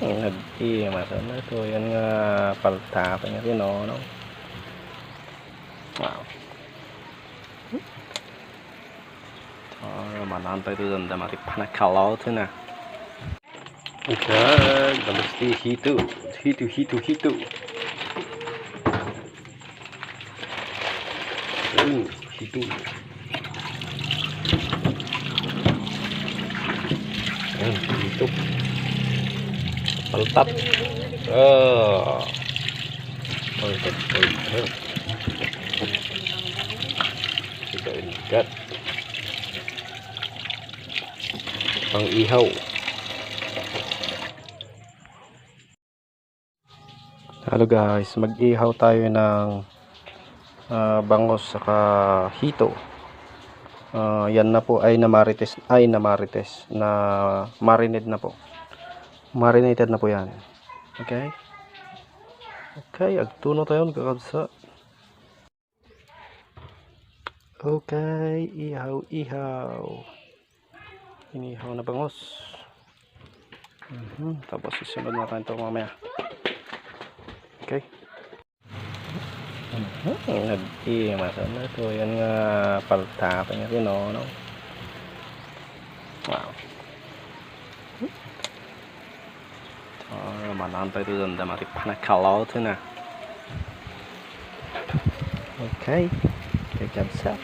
Nag-i masan na to yan nga palta pa nga rin no. Wow. Manantay to danda mati panakalaw to na. Okay, balesti hitu. Hitu. Hitu. Hitu. Paltap. Paltap. Tidak ingat. Pang ihaw. Hello guys, mag-ihaw tayo ng bangos saka hito. Yan na po ay namarites na marinade na po. Marinated na po yan. Okay? Okay, agtuno tayo kakabsa. Okay, ihaw. Inihaw na bangos. Tapos isunod natin ito mamaya. Okay. Nag-i masan na to yan nga palta pa nga rin no. Wow. Manantay to danda mati panakalaw to na. Okay. Kakabsa.